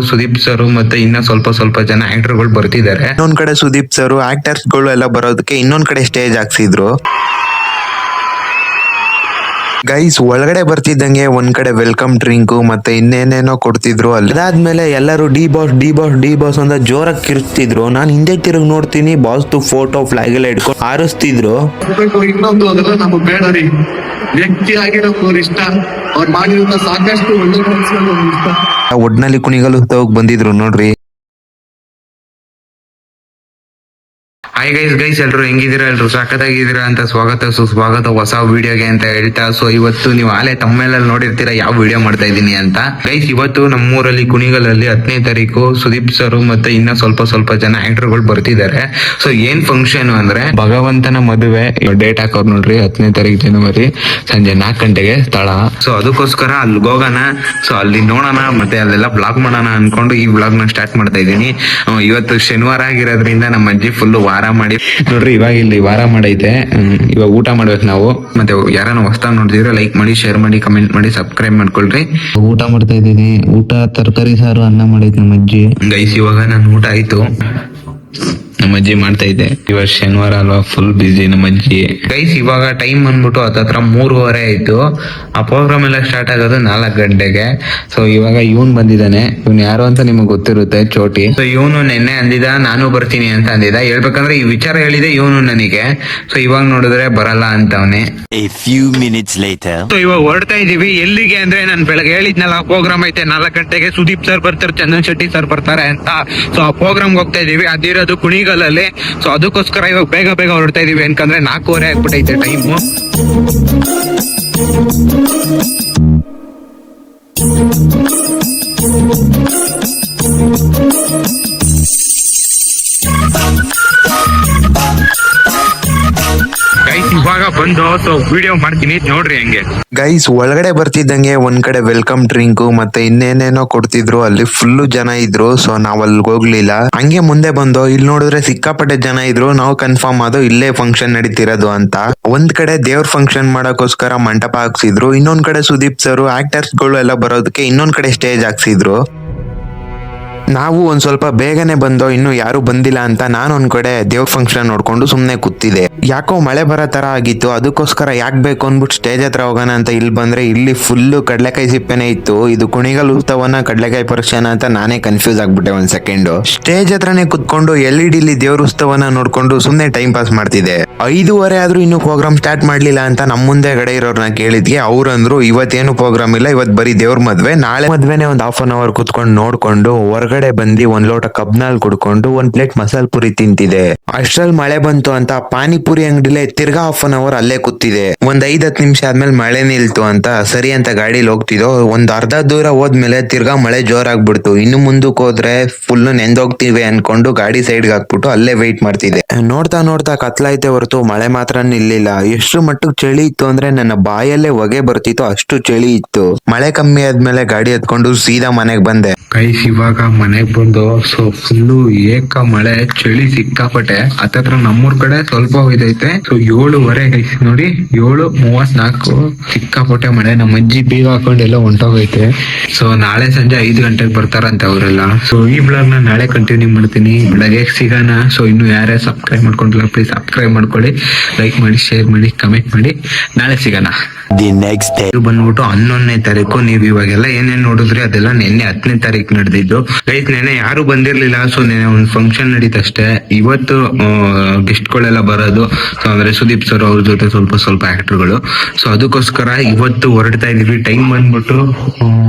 Sudeep sir ಮತ್ತೆ ಇನ್ನ ಸ್ವಲ್ಪ ಜನ ಆಕ್ಟರ್ಗಳು ಬರ್ತಿದ್ದಾರೆ. ಇನ್ನೊಂದ್ ಕಡೆ ಸುದೀಪ್ ಸರ್ ಆಕ್ಟರ್ಸ್ ಗಳು ಎಲ್ಲ ಬರೋದಕ್ಕೆ ಇನ್ನೊಂದ್ ಕಡೆ ಸ್ಟೇಜ್ ಹಾಕ್ಸಿದ್ರು. ಗೈಸ್ ಒಳಗಡೆ ಬರ್ತಿದ್ದಂಗೆ ಒಂದ್ ಕಡೆ ವೆಲ್ಕಮ್ ಡ್ರಿಂಕ್ ಮತ್ತೆ ಇನ್ನೇನೇನೋ ಕೊಡ್ತಿದ್ರು. ಅದಾದ್ಮೇಲೆ ಎಲ್ಲರೂ ಡಿ ಬಾಸ್ ಅಂತ ಜೋರಾಗಿ ಕಿರ್ತಿದ್ರು. ನಾನು ಹಿಂದೆ ತಿರುಗಿ ನೋಡ್ತೀನಿ, ಬಾಸ್ ಫೋಟೋ ಫ್ಲಾಗ್ ಎಲ್ಲ ಇಟ್ಕೊಂಡು ಹಾರಿಸ್ತಿದ್ರು. ಇನ್ನೊಂದು ಅದೆಲ್ಲ ನಮಗೆ ಬೇಡ ರೀ, ವ್ಯಕ್ತಿಯಾಗಿ ನಮ್ಗೆ ಇಷ್ಟ, ಅವ್ರು ಮಾಡಿರೋ ಸಾಕಷ್ಟು ಒಳ್ಳೆ ಕೆಲಸಗಳು ಇಷ್ಟ. ಒಡ್ನಲ್ಲಿ ಕುಣಿಗಲು ಬಂದಿದ್ರು ನೋಡ್ರಿ. ಹಾಯ್ ಗೈಸ್ ಎಲ್ರು ಹೆಂಗಿದ್ದೀರಾ? ಎಲ್ರು ಸಖತ್ತಾಗಿದ್ದೀರಾ ಅಂತ ಸುಸ್ವಾಗತ ಹೊಸ ವಿಡಿಯೋಗೆ ಅಂತ ಹೇಳ್ತಾ. ಸೊ ಇವತ್ತು ನೀವು ಆಲೆ ತಮ್ಮೇಲಲ್ಲಿ ನೋಡಿರ್ತೀರಾ ಯಾವ ವಿಡಿಯೋ ಮಾಡ್ತಾ ಇದ್ದೀನಿ ಅಂತ. ಗೈಸ್ ಇವತ್ತು ನಮ್ಮೂರಲ್ಲಿ ಕುಣಿಗಲಲ್ಲಿ 10ನೇ ತಾರೀಕು ಸುದೀಪ್ ಸರ್ ಮತ್ತೆ ಇನ್ನ ಸ್ವಲ್ಪ ಜನ ಆಕ್ಟರ್ಗಳು ಬರ್ತಿದ್ದಾರೆ. ಸೊ ಏನ್ ಫಂಕ್ಷನ್ ಅಂದ್ರೆ ಭಗವಂತನ ಮದುವೆ ಡೇಟ್ ಹಾಕೋರ್ ನೋಡ್ರಿ, 10ನೇ ತಾರೀಕು ಜನವರಿ ಸಂಜೆ 4 ಗಂಟೆಗೆ ಸ್ಥಳ. ಸೊ ಅದಕ್ಕೋಸ್ಕರ ಅಲ್ಲಿ ಹೋಗೋಣ, ಸೊ ಅಲ್ಲಿ ನೋಡೋಣ, ಮತ್ತೆ ಅಲ್ಲೆಲ್ಲ ಬ್ಲಾಗ್ ಮಾಡೋಣ ಅನ್ಕೊಂಡು ಈ ಬ್ಲಾಗ್ ನ ಸ್ಟಾರ್ಟ್ ಮಾಡ್ತಾ ಇದ್ದೀನಿ. ಇವತ್ತು ಶನಿವಾರ ಆಗಿರೋದ್ರಿಂದ ನಮ್ಮ ಅಜ್ಜಿ ಫುಲ್ ವಾರ ಮಾಡಿ ನೋಡ್ರಿ. ಇವಾಗ ಇಲ್ಲಿ ವಾರ ಮಾಡೈತೆ, ಇವಾಗ ಊಟ ಮಾಡ್ಬೇಕು ನಾವು. ಮತ್ತೆ ಯಾರನ್ನ ಹೊಸ್ತಾಗ ನೋಡಿದ್ರೆ ಲೈಕ್ ಮಾಡಿ, ಶೇರ್ ಮಾಡಿ, ಕಮೆಂಟ್ ಮಾಡಿ, ಸಬ್ಸ್ಕ್ರೈಬ್ ಮಾಡ್ಕೊಳ್ರಿ. ಊಟ ಮಾಡ್ತಾ ಇದ್ದೀನಿ. ಊಟ ತರಕಾರಿ ಸಾರು ಅನ್ನ ಮಾಡೈತೆ ನಮ್ಮ ಅಜ್ಜಿ. ಗೈಸ್ ಇವಾಗ ನಾನು ಊಟ ಆಯ್ತು, ನಮ್ಮ ಅಜ್ಜಿ ಮಾಡ್ತಾ ಇದ್ದೆ. ಇವಾಗ ಶನಿವಾರ ಅಲ್ವಾ, ಫುಲ್ ಬಿಸಿ ನಮ್ಮ ಅಜ್ಜಿ. ಗೈಸ್ ಇವಾಗ ಟೈಮ್ ಬಂದ್ಬಿಟ್ಟು ಹತ್ರ 3:30 ಆಯ್ತು. ಆ ಪ್ರೋಗ್ರಾಮ್ ಎಲ್ಲ ಸ್ಟಾರ್ಟ್ ಆಗೋದು 4 ಗಂಟೆಗೆ. ಸೊ ಇವಾಗ ಇವನ್ ಬಂದಿದ್ದಾನೆ. ಇವನ್ ಯಾರು ಅಂತ ನಿಮಗೆ ಗೊತ್ತಿರುತ್ತೆ, ಚೋಟಿ. ಸೊ ಇವನು ನಿನ್ನೆ ಅಂದಿದ ನಾನು ಬರ್ತೀನಿ ಅಂತ ಅಂದಿದ. ಹೇಳ್ಬೇಕಂದ್ರೆ ಈ ವಿಚಾರ ಹೇಳಿದೆ ಇವನು ನನಗೆ. ಸೊ ಇವಾಗ ನೋಡಿದ್ರೆ ಬರಲ್ಲ ಅಂತವನೇ. A few minutes later. So ಇವಾಗ ಹೊರಡ್ತಾ ಇದೀವಿ. ಎಲ್ಲಿಗೆ ಅಂದ್ರೆ ನಾನು ಬೆಳಗ್ಗೆ ಹೇಳಿದ್ನಲ್ಲ ಪ್ರೋಗ್ರಾಮ್ ಐತೆ 4 ಗಂಟೆಗೆ, ಸುದೀಪ್ ಸರ್ ಬರ್ತಾರೆ, ಚಂದನ್ ಶೆಟ್ಟಿ ಸರ್ ಬರ್ತಾರೆ ಅಂತ. ಸೊ ಆ ಪ್ರೋಗ್ರಾಮ್ ಹೋಗ್ತಾ ಇದೀವಿ. ಅದಿರೋದು ಕುಣಿಗಲಲ್ಲಿ. ಸೊ ಅದಕ್ಕೋಸ್ಕರ ಇವಾಗ ಬೇಗ ಹೊರಡ್ತಾ ಇದೀವಿ. ಯಾಕಂದ್ರೆ 4:30 ಆಗ್ಬಿಟ್ಟೈತೆ ಟೈಮು. ಗೈಸ್ ಇವಾಗ ಬಂದು ಸೊ ವಿಡಿಯೋ ಮಾಡ್ತೀನಿ ನೋಡ್ರಿ ಹಂಗೆ. ಗೈಸ್ ಒಳಗಡೆ ಬರ್ತಿದ್ದಂಗೆ ಒಂದ್ ಕಡೆ ವೆಲ್ಕಮ್ ಡ್ರಿಂಕ್ ಮತ್ತೆ ಇನ್ನೇನೇನೋ ಕೊಡ್ತಿದ್ರು. ಅಲ್ಲಿ ಫುಲ್ಲು ಜನ ಇದ್ರು. ಸೊ ನಾವ್ ಅಲ್ಲಿ ಹೋಗ್ಲಿಲ್ಲ, ಹಂಗೆ ಮುಂದೆ ಬಂದು ಇಲ್ಲಿ ನೋಡಿದ್ರೆ ಸಿಕ್ಕಾಪಟ್ಟೆ ಜನ ಇದ್ರು. ನಾವು ಕನ್ಫರ್ಮ್ ಆದೋ ಇಲ್ಲೇ ಫಂಕ್ಷನ್ ನಡೀತಿರೋದು ಅಂತ. ಒಂದ್ ಕಡೆ ದೇವ್ರ ಫಂಕ್ಷನ್ ಮಾಡಕ್ಕೋಸ್ಕರ ಮಂಟಪ ಹಾಕ್ಸಿದ್ರು. ಇನ್ನೊಂದ್ ಕಡೆ ಸುದೀಪ್ ಸರ್ ಆಕ್ಟರ್ಸ್ ಗಳು ಎಲ್ಲ ಬರೋದಕ್ಕೆ ಇನ್ನೊಂದ್ ಕಡೆ ಸ್ಟೇಜ್ ಹಾಕ್ಸಿದ್ರು. ನಾವು ಒಂದ್ ಸ್ವಲ್ಪ ಬೇಗನೆ ಬಂದೋ, ಇನ್ನು ಯಾರು ಬಂದಿಲ್ಲ ಅಂತ ನಾನು ಒಂದ್ ಕಡೆ ದೇವ್ರ ಫಂಕ್ಷನ್ ನೋಡ್ಕೊಂಡು ಸುಮ್ನೆ ಕೂತಿದ್ದೆ. ಯಾಕೋ ಮಳೆ ಬರೋ ತರ ಆಗಿತ್ತು. ಅದಕ್ಕೋಸ್ಕರ ಯಾಕ್ ಬೇಕು ಅಂದ್ಬಿಟ್ಟು ಸ್ಟೇಜ್ ಹತ್ರ ಹೋಗೋಣ ಅಂತ ಇಲ್ಲಿ ಬಂದ್ರೆ ಇಲ್ಲಿ ಫುಲ್ಲು ಕಡ್ಲೆಕಾಯಿ ಸಿಪ್ಪೆನೆ ಇತ್ತು. ಇದು ಕುಣಿಗಲ್ ಉತ್ಸವನ ಕಡ್ಲೆಕಾಯಿ ಪರೀಕ್ಷೆನ ಅಂತ ನಾನೇ ಕನ್ಫ್ಯೂಸ್ ಆಗ್ಬಿಟ್ಟೆ ಒಂದ್ ಸೆಕೆಂಡ್. ಸ್ಟೇಜ್ ಹತ್ರನೇ ಕುತ್ಕೊಂಡು LED ದೇವ್ರ ಉತ್ಸವನ ನೋಡ್ಕೊಂಡು ಸುಮ್ನೆ ಟೈಮ್ ಪಾಸ್ ಮಾಡ್ತಿದ್ದೆ. 5:30 ಆದ್ರೂ ಇನ್ನು ಪ್ರೋಗ್ರಾಮ್ ಸ್ಟಾರ್ಟ್ ಮಾಡ್ಲಿಲ್ಲ ಅಂತ ನಮ್ಮ ಮುಂದೆ ಗಡೆ ಇರೋರ್ನ ಕೇಳಿದ್ಗೆ ಅವ್ರಂದ್ರು ಇವತ್ತೇನು ಪ್ರೋಗ್ರಾಮ್ ಇಲ್ಲ, ಇವತ್ ಬರೀ ದೇವ್ರ ಮದ್ವೆ, ನಾಳೆ ಮದ್ವೆನೆ ಒಂದ್ ½ ಅನ್ ಅವರ್ ಕುತ್ಕೊಂಡು ನೋಡ್ಕೊಂಡು ಹೊರಗಡೆ ಬಂದಿ ಒಂದ್ ಲೋಟ ಕಬ್ನಾಲ್ ಕುಡ್ಕೊಂಡು ಒಂದ್ ಪ್ಲೇಟ್ ಮಸಾಲ ಪುರಿ ತಿಂತಿದೆ. ಅಷ್ಟ್ರಲ್ಲಿ ಮಳೆ ಬಂತು ಅಂತ ಪಾನಿಪುರಿ ಅಂಗಡಿಲೇ ತಿರ್ಗಾ ½ ಅನ್ ಅವರ್ ಅಲ್ಲೇ ಕೂತಿದೆ. ಒಂದ್ 5-10 ನಿಮಿಷ ಆದ್ಮೇಲೆ ಮಳೆ ನಿಲ್ತು ಅಂತ ಸರಿ ಅಂತ ಗಾಡಿಲಿ ಹೋಗ್ತಿದ್ದೋ. ಒಂದ್ ಅರ್ಧ ದೂರ ಹೋದ್ಮೇಲೆ ತಿರ್ಗಾ ಮಳೆ ಜೋರಾಗ್ಬಿಡ್ತು. ಇನ್ನು ಮುಂದಕ್ಕೆ ಹೋದ್ರೆ ಫುಲ್ ನೆಂದೋಗ್ತಿವಿ ಅನ್ಕೊಂಡು ಗಾಡಿ ಸೈಡ್ಗೆ ಹಾಕ್ಬಿಟ್ಟು ಅಲ್ಲೇ ವೆಯ್ಟ್ ಮಾಡ್ತಿದ್ದೆ. ನೋಡ್ತಾ ಕತ್ಲೈತೆ ಹೊರತು ಮಳೆ ಮಾತ್ರ ನಿಲ್ಲಿಲ್ಲ. ಎಷ್ಟು ಮಟ್ಟಕ್ಕೆ ಚಳಿ ಇತ್ತು ಅಂದ್ರೆ ನನ್ನ ಬಾಯಲ್ಲೇ ಹೊಗೆ ಬರ್ತಿತ್ತು, ಅಷ್ಟು ಚಳಿ ಇತ್ತು. ಮಳೆ ಕಮ್ಮಿ ಆದ್ಮೇಲೆ ಗಾಡಿ ಎತ್ಕೊಂಡು ಸೀದಾ ಮನೆಗ್ ಬಂದೆ. ಗೈಸ್ ಇವಾಗ ಮನೆಗ್ ಬಂದು ಸೊ ಫುಲ್ಲು ಏಕ ಮಳೆ, ಚಳಿ ಸಿಕ್ಕಾಪಟ್ಟೆ. ಹತ್ತತ್ರ ನಮ್ಮೂರ್ ಕಡೆ ಸ್ವಲ್ಪ ಹೋಯ್ತೈತೆ. ಸೊ 7:30 ಗೈಸ್ ನೋಡಿ, 7:34 ಸಿಕ್ಕಾಪಟ್ಟೆ ಮಳೆ. ನಮ್ಮ ಅಜ್ಜಿ ಬೀಗ ಹಾಕೊಂಡೆಲ್ಲ ಹೊಂಟೋಗೈತೆ. ಸೊ ನಾಳೆ ಸಂಜೆ 5 ಗಂಟೆಗೆ ಬರ್ತಾರಂತೆ ಅವರೆಲ್ಲ. ಸೊ ಈ ಬ್ಲಾಗ್ ನ ನಾಳೆ ಕಂಟಿನ್ಯೂ ಮಾಡ್ತೀನಿ, ಬೆಳಗ್ಗೆ ಸಿಗೋಣ. ಸೊ ಇನ್ನು ಯಾರೇ ಸಬ್ಸ್ಕ್ರೈಬ್ ಮಾಡ್ಕೊಂಡಿಲ್ಲ ಪ್ಲೀಸ್ ಸಬ್ಸ್ಕ್ರೈಬ್ ಮಾಡ್ಕೊಳ್ಳಿ, ಲೈಕ್ ಮಾಡಿ, ಶೇರ್ ಮಾಡಿ, ಕಮೆಂಟ್ ಮಾಡಿ. ನಾಳೆ ಸಿಗೋಣ. The next day. ಬಂದ್ಬಿಟ್ಟು 11ನೇ ತಾರೀಕು. ನೀವು ಇವಾಗೆಲ್ಲ ಏನೇನ್ ನೋಡಿದ್ರಿ ಅದೆಲ್ಲ ನಿನ್ನೆ 10ನೇ ತಾರೀಕು ನಡೆದಿದ್ದು. ಗೈಸ್ ನೆನೆ ಯಾರು ಬಂದಿರ್ಲಿಲ್ಲ. ಸೊ ನೆನೆ ಒಂದು ಫಂಕ್ಷನ್ ನಡೀತಷ್ಟೇ. ಇವತ್ತು ಗೆಸ್ಟ್ ಗಳೆಲ್ಲ ಬರೋದು. ಸೊ ಅಂದ್ರೆ ಸುದೀಪ್ ಸರ್ ಅವ್ರ ಜೊತೆ ಸ್ವಲ್ಪ ಆಕ್ಟರ್ಗಳು. ಸೊ ಅದಕ್ಕೋಸ್ಕರ ಇವತ್ತು ಹೊರಡ್ತಾ ಇದೀವಿ. ಟೈಮ್ ಬಂದ್ಬಿಟ್ಟು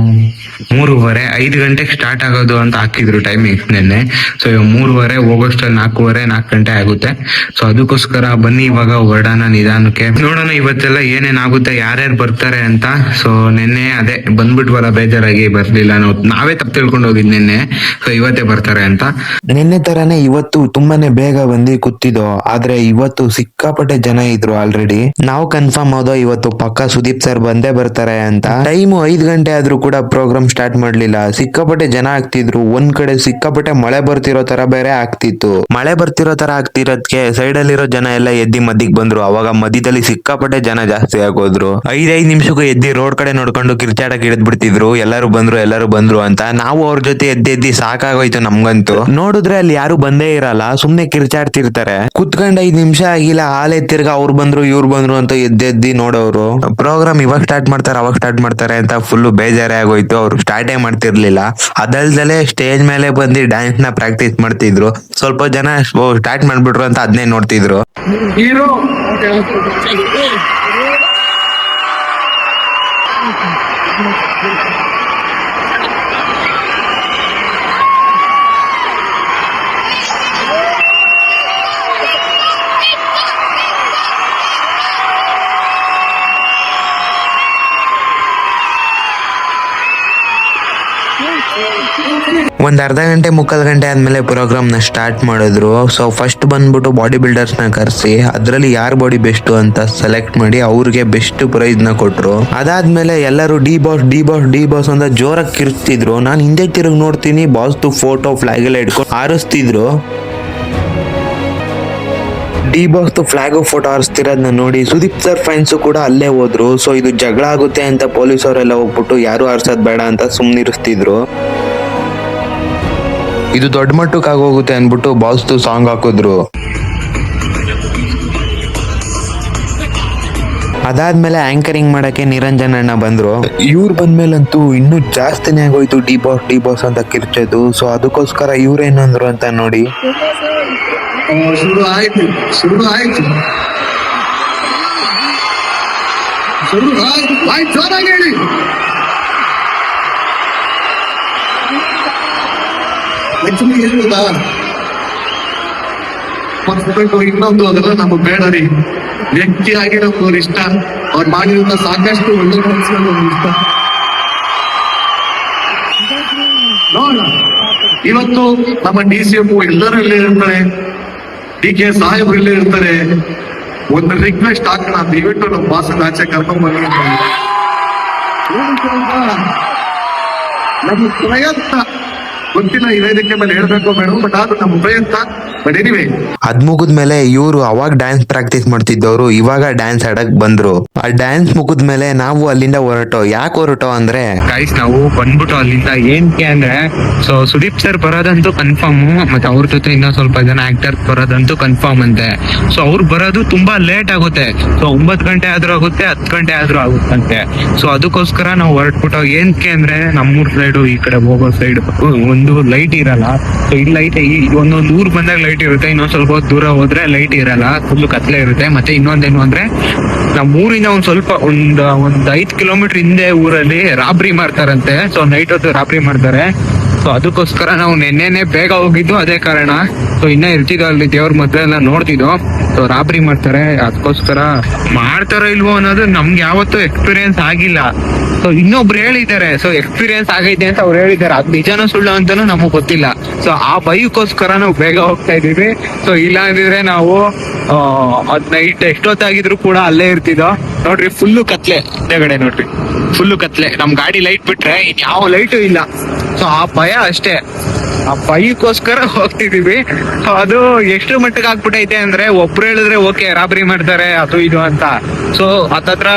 3:30, 5 ಗಂಟೆಗೆ ಸ್ಟಾರ್ಟ್ ಆಗೋದು ಅಂತ ಹಾಕಿದ್ರು ಟೈಮಿಂಗ್ ನೆನ್ನೆ. ಸೊ 3:30 ಹೋಗೋಷ್ಟಲ್ಲಿ 4 ಗಂಟೆ ಆಗುತ್ತೆ. ಸೊ ಅದಕ್ಕೋಸ್ಕರ ಬನ್ನಿ ಇವಾಗ ಹೊರಡೋಣ ನಿಧಾನಕ್ಕೆ. ನೋಡೋಣ ಇವತ್ತೆಲ್ಲ ಏನೇನಾಗುತ್ತೆ, ಯಾರ್ಯಾರು ಬರ್ತಾರೆ ಅಂತ. ಸೊ ನಿನ್ನೆ ಅದೇ ಬಂದ್ಬಿಟ್ವಲ್ಲ ಬೇಜಾರಾಗಿ ಬರ್ಲಿಲ್ಲ, ನಾವೇ ತಪ್ಪು ತಿಳ್ಕೊಂಡು ಹೋಗಿದ್ ನಿನ್ನೆ. ಸೊ ಇವತ್ತೇ ಬರ್ತಾರೆ ಅಂತ. ನಿನ್ನೆ ತರಾನೇ ಇವತ್ತು ತುಂಬಾನೇ ಬೇಗ ಬಂದು ಕೂತಿದ್ದೋ. ಆದ್ರೆ ಇವತ್ತು ಸಿಕ್ಕಾಪಟ್ಟೆ ಜನ ಇದ್ರು ಆಲ್ರೆಡಿ. ನಾವು ಕನ್ಫರ್ಮ್ ಆದೋ ಇವತ್ತು ಪಕ್ಕ ಸುದೀಪ್ ಸರ್ ಬಂದೇ ಬರ್ತಾರೆ ಅಂತ. ಟೈಮು 5 ಗಂಟೆ ಆದ್ರೂ ಕೂಡ ಪ್ರೋಗ್ರಾಮ್ ಸ್ಟಾರ್ಟ್ ಮಾಡ್ಲಿಲ್ಲ. ಸಿಕ್ಕಾಪಟ್ಟೆ ಜನ ಆಗ್ತಿದ್ರು. ಒಂದ್ ಕಡೆ ಸಿಕ್ಕಾಪಟ್ಟೆ ಮಳೆ ಬರ್ತಿರೋ ತರ ಬೇರೆ ಆಗ್ತಿತ್ತು. ಮಳೆ ಬರ್ತಿರೋ ತರ ಆಗ್ತಿರೋದಕ್ಕೆ ಸೈಡ್ ಅಲ್ಲಿರೋ ಜನ ಎಲ್ಲ ಎದ್ದಿ ಮದ್ದಿಗೆ ಬಂದ್ರು. ಅವಾಗ ಮಧ್ಯದಲ್ಲಿ ಸಿಕ್ಕಾಪಟ್ಟೆ ಜನ ಜಾಸ್ತಿ ಆಗೋದ್ರು. 5 ನಿಮಿಷಕ್ಕೂ ಎದ್ದಿ ರೋಡ್ ಕಡೆ ನೋಡ್ಕೊಂಡು ಕಿರ್ಚಾಡಕ್ ಇಳಿದ್ ಬಿಡ್ತಿದ್ರು. ಎಲ್ಲರೂ ಬಂದ್ರು ಅಂತ. ನಾವು ಅವ್ರ ಜೊತೆ ಎದ್ದಿ ರೀತಿ ಸಾಕಾಗೋಯ್ತು ನಮ್ಗಂತೂ. ನೋಡಿದ್ರೆ ಅಲ್ಲಿ ಯಾರು ಬಂದೇ ಇರಲ್ಲ, ಸುಮ್ನೆ ಕಿರ್ಚಾಡ್ತಿರ್ತಾರೆ. ಕುತ್ಕೊಂಡ್ 5 ನಿಮಿಷ ಆಗಿಲ್ಲ, ಹಾಲೆ ತಿರ್ಗಾ ಅವ್ರು ಬಂದ್ರು ಇವ್ರು ಬಂದ್ರು ಅಂತ ಎದ್ದೆದ್ದಿ ನೋಡೋರು. ಪ್ರೋಗ್ರಾಮ್ ಇವಾಗ ಸ್ಟಾರ್ಟ್ ಮಾಡ್ತಾರೆ ಅಂತ ಫುಲ್ ಬೇಜಾರೇ ಆಗೋಯ್ತು. ಅವ್ರು ಸ್ಟಾರ್ಟೇ ಮಾಡ್ತಿರ್ಲಿಲ್ಲ. ಅದಲ್ದಲೆ ಸ್ಟೇಜ್ ಮೇಲೆ ಬಂದು ಡ್ಯಾನ್ಸ್ ನ ಪ್ರಾಕ್ಟೀಸ್ ಮಾಡ್ತಿದ್ರು. ಸ್ವಲ್ಪ ಜನ ಸ್ಟಾರ್ಟ್ ಮಾಡ್ಬಿಟ್ರು ಅಂತ ಅದನ್ನೇ ನೋಡ್ತಿದ್ರು. ಹೀರೋ ಒಂದ್ ಅರ್ಧ ಗಂಟೆ ಮುಕ್ಕಾಲ್ ಗಂಟೆ ಆದ್ಮೇಲೆ ಪ್ರೋಗ್ರಾಮ್ ನ ಸ್ಟಾರ್ಟ್ ಮಾಡಿದ್ರು. ಸೊ ಫಸ್ಟ್ ಬಂದ್ಬಿಟ್ಟು ಬಾಡಿ ಬಿಲ್ಡರ್ಸ್ ನ ಕರೆಸಿ ಅದ್ರಲ್ಲಿ ಯಾರ್ ಬಾಡಿ ಬೆಸ್ಟ್ ಅಂತ ಸೆಲೆಕ್ಟ್ ಮಾಡಿ ಅವ್ರಿಗೆ ಬೆಸ್ಟ್ ಪ್ರೈಸ್ ನ ಕೊಟ್ರು. ಅದಾದ್ಮೇಲೆ ಎಲ್ಲರೂ ಡಿ ಬಾಸ್ ಅಂತ ಜೋರಾಗಿ ಕಿರ್ಚ್ತಿದ್ರು. ನಾನು ಹಿಂದೆ ತಿರುಗಿ ನೋಡ್ತೀನಿ, ಬಾಸ್ ಫೋಟೋ ಫ್ಲಾಗ್ ಎಲ್ಲ ಇಟ್ಕೊಂಡು ಹಾರಿಸ್ತಿದ್ರು. ಡಿ ಬಾಸ್ ಫ್ಲಾಗ್ ಫೋಟೋ ಹಾರಿಸ್ತಿರೋದನ್ನ ನೋಡಿ ಸುದೀಪ್ ಸರ್ ಫ್ಯಾನ್ಸ್ ಕೂಡ ಅಲ್ಲೇ ಹೋದ್ರು. ಸೊ ಇದು ಜಗಳ ಆಗುತ್ತೆ ಅಂತ ಪೊಲೀಸ್ ಅವರೆಲ್ಲ ಹೋಗ್ಬಿಟ್ಟು ಯಾರು ಹಾರಿಸೋದ್ ಬೇಡ ಅಂತ ಸುಮ್ನಿರಿಸ್ತಿದ್ರು. ಇದು ದೊಡ್ಡ ಮಟ್ಟಕ್ಕೆ ಆಗೋಗುತ್ತೆ ಅನ್ಬಿಟ್ಟು ಬಾಸ್ ಸಾಂಗ್ ಹಾಕಿದ್ರು. ಅದಾದ್ಮೇಲೆ ಆಂಕರಿಂಗ್ ಮಾಡಕ್ಕೆ ನಿರಂಜನ್ ಅಣ್ಣ ಬಂದ್ರು. ಇವ್ರು ಬಂದ್ಮೇಲಂತೂ ಇನ್ನೂ ಜಾಸ್ತಿನೇ ಆಗೋಯ್ತು ಡಿ ಬಾಸ್ ಅಂತ ಕಿರ್ಚೋದು. ಸೊ ಅದಕ್ಕೋಸ್ಕರ ಇವ್ರೇನಂದ್ರು ಅಂತ ನೋಡಿ. ಶುರು ಆಯ್ತು ಜೋರಾಗಿ ಹೇಳಿ. ಇನ್ನೊಂದು ಅದೆಲ್ಲ ನಮಗ್ ಬೇಡ ರೀ. ವ್ಯಕ್ತಿಯಾಗಿ ನಮ್ಗೆ ಇಷ್ಟ, ಅವ್ರು ಮಾಡಿರುವಂತ ಸಾಕಷ್ಟು ಒಳ್ಳೆ ಕೆಲಸಗಳು ಇಷ್ಟ. ನೋಡ, ಇವತ್ತು ನಮ್ಮ DCM ಎಲ್ಲರೂ ಇಲ್ಲೇ ಇರ್ತಾರೆ, DK ಸಾಹೇಬ್ರು ಇಲ್ಲೇ ಇರ್ತಾರೆ. ಒಂದು ರಿಕ್ವೆಸ್ಟ್ ಹಾಕೋಣ, ದಯವಿಟ್ಟು ನಮ್ಮ ಬಾಸನ ಆಚೆ ಕರ್ಕೊಂಡ್ ಬನ್ನಿ. ನಮ್ಮ ಪ್ರಯತ್ನ ಗೊತ್ತಿಲ್ಲ ಈ ವೇದಿಕೆ ಮೇಲೆ ಹೇಳ್ಬೇಕು ಮೇಡಮ್, ಬಟ್ ಆದ್ರೂ ನಮ್ಮ ಪ್ರಯತ್ನ. ಬಟ್ ಎನಿವೇ, ಅದ್ ಮುಗಿದ್ಮೇಲೆ ಇವ್ರು ಅವಾಗ ಡ್ಯಾನ್ಸ್ ಪ್ರಾಕ್ಟೀಸ್ ಮಾಡ್ತಿದ್ದವ್ರು ಇವಾಗ ಡ್ಯಾನ್ಸ್ ಆಡಕ್ ಬಂದ್ರು. ಆ ಡ್ಯಾನ್ಸ್ ಮುಗಿದ್ಮೇಲೆ ನಾವು ಅಲ್ಲಿಂದ ಯಾಕೆ ಹೊರಟೋ ಅಂದ್ರೆ ಗೈಸ್ ನಾವು ಬಂದ್ಬಿಟ್ಟು ಅಲ್ಲಿಂದ ಏನಕ್ಕೆ ಅಂದ್ರೆ, ಸೊ ಸುದೀಪ್ ಸರ್ ಬರೋದಂತೂ ಕನ್ಫರ್ಮ್, ಮತ್ತೆ ಅವ್ರ ಜೊತೆ ಇನ್ನೂ ಸ್ವಲ್ಪ ಜನ ಆಕ್ಟರ್ ಬರೋದಂತೂ ಕನ್ಫರ್ಮ್ ಅಂತೆ. ಸೊ ಅವ್ರು ಬರೋದು ತುಂಬಾ ಲೇಟ್ ಆಗುತ್ತೆ. ಸೊ 9 ಗಂಟೆ ಆದ್ರೂ ಆಗುತ್ತೆ, 10 ಗಂಟೆ ಆದ್ರೂ ಆಗುತ್ತಂತೆ. ಸೊ ಅದಕ್ಕೋಸ್ಕರ ನಾವು ಹೊರಟ್ಬಿಟ್ಟು ಏನಕ್ಕೆ ಅಂದ್ರೆ, ನಮ್ಮೂರ್ ಸೈಡು ಈ ಕಡೆ ಹೋಗೋ ಸೈಡ್ ಒಂದು ಲೈಟ್ ಇರಲ್ಲ. ಸೊ ಈ ಲೈಟ್ ಒಂದೊಂದು ಊರ್ ಬಂದಾಗ ಲೈಟ್ ಇರುತ್ತೆ, ಇನ್ನೊಂದ್ ಸ್ವಲ್ಪ ದೂರ ಹೋದ್ರೆ ಲೈಟ್ ಇರಲ್ಲ, ಫುಲ್ ಕತ್ಲೆ ಇರುತ್ತೆ. ಮತ್ತೆ ಇನ್ನೊಂದೇನು ಅಂದ್ರೆ, ನಮ್ಮ ಊರಿಂದ ಒಂದ್ 5 ಕಿಲೋಮೀಟರ್ ಹಿಂದೆ ಊರಲ್ಲಿ ರಾಬ್ರಿ ಮಾಡ್ತಾರಂತೆ. ಸೊ ನೈಟ್ ಹೊತ್ತು ರಾಬ್ರಿ ಮಾಡ್ತಾರೆ. ಸೊ ಅದಕ್ಕೋಸ್ಕರ ನಾವು ನೆನ್ನೆನೆ ಬೇಗ ಹೋಗಿದ್ದು ಅದೇ ಕಾರಣ. ಸೊ ಇನ್ನ ಇರ್ತಿದ್ವು ಅಲ್ಲಿ ದೇವ್ರ ಮದ್ವೆ ಎಲ್ಲ ನೋಡ್ತಿದ್ವು. ಸೊ ರಾಬ್ರಿ ಮಾಡ್ತಾರೆ, ಅದಕ್ಕೋಸ್ಕರ ಮಾಡ್ತಾರೋ ಇಲ್ವೋ ಅನ್ನೋದು ನಮ್ಗೆ ಯಾವತ್ತೂ ಎಕ್ಸ್ಪೀರಿಯನ್ಸ್ ಆಗಿಲ್ಲ. ಸೊ ಇನ್ನೊಬ್ರು ಹೇಳಿದ್ದಾರೆ, ಸೊ ಎಕ್ಸ್ಪೀರಿಯನ್ಸ್ ಆಗೈತೆ ಅಂತ ಅವ್ರು ಹೇಳಿದ್ದಾರೆ. ಅದ್ ನಿಜಾನೋ ಸುಳ್ಳು ಅಂತಾನು ನಮಗ್ ಗೊತ್ತಿಲ್ಲ. ಸೊ ಆ ಬೈಕ್ಗೋಸ್ಕರ ನಾವು ಬೇಗ ಹೋಗ್ತಾ ಇದೀವಿ. ಸೊ ಇಲ್ಲ ಅಂದಿದ್ರೆ ನಾವು ಅದ್ ನೈಟ್ ಎಷ್ಟೊತ್ತಾಗಿದ್ರು ಕೂಡ ಅಲ್ಲೇ ಇರ್ತಿದ್ದೋ. ನೋಡ್ರಿ ಫುಲ್ಲು ಕತ್ಲೆ, ಹಿಂದೆಗಡೆ ನೋಡ್ರಿ ಫುಲ್ಲು ಕತ್ಲೆ. ನಮ್ ಗಾಡಿ ಲೈಟ್ ಬಿಟ್ರೆ ಇನ್ಯಾವ ಲೈಟು ಇಲ್ಲ. ಸೊ ಆ ಭಯ ಅಷ್ಟೇ, ಆ ಬೈಕ್ಗೋಸ್ಕರ ಹೋಗ್ತಿದೀವಿ. ಅದು ಎಷ್ಟು ಮಟ್ಟಿಗೆ ಆಗ್ಬಿಟ್ಟೈತೆ ಅಂದ್ರೆ, ಒಬ್ರು ಹೇಳಿದ್ರೆ ಓಕೆ ರಾಬರಿ ಮಾಡ್ತಾರೆ ಅದು ಇದು ಅಂತ. ಸೊ ಹತ್ತತ್ರ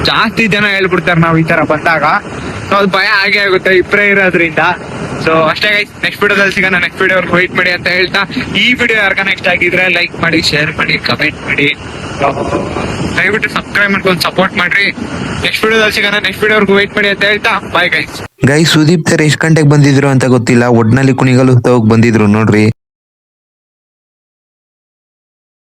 ಜಾಸ್ತಿ ಜನ ಹೇಳ್ಬಿಡ್ತಾರೆ ನಾವ್ ಈ ತರ ಬಂದಾಗ. ಸೊ ಅದು ಭಯ ಆಗೇ ಆಗುತ್ತೆ ಇಬ್ಬರೇ ಇರೋದ್ರಿಂದ. ಸೊ ಅಷ್ಟೇ ಗೈಸ್, ನೆಕ್ಸ್ಟ್ ವಿಡಿಯೋದಲ್ಲಿ ಸಿಗೋಣ. ನೆಕ್ಸ್ಟ್ ವಿಡಿಯೋವರೆಗೂ ವೆಯ್ಟ್ ಮಾಡಿ ಅಂತ ಹೇಳ್ತಾ, ಈ ವಿಡಿಯೋ ಯಾರ್ಗ ನೆಕ್ಸ್ಟ್ ಆಗಿದ್ರೆ ಲೈಕ್ ಮಾಡಿ, ಶೇರ್ ಮಾಡಿ, ಕಮೆಂಟ್ ಮಾಡಿ, ದಯವಿಟ್ಟು ಸಬ್ಸ್ಕ್ರೈಬ್ ಮಾಡ್ಕೊಂಡು ಸಪೋರ್ಟ್ ಮಾಡ್ರಿ. ನೆಕ್ಸ್ಟ್ ವಿಡಿಯೋದಲ್ಲಿ ಸಿಗೋಣ. ನೆಕ್ಸ್ಟ್ ವಿಡಿಯೋವರೆಗೂ ವೆಯ್ಟ್ ಮಾಡಿ ಅಂತ ಹೇಳ್ತಾ, ಬಾಯ್ ಗೈಸ್. ಸುದೀಪ್ ಸರ್ ಎಷ್ಟ್ ಗಂಟೆಗೆ ಬಂದಿದ್ರು ಅಂತ ಗೊತ್ತಿಲ್ಲ, ಒಟ್ನಲ್ಲಿ ಕುಣಿಗಲು ಬಂದಿದ್ರು ನೋಡ್ರಿ.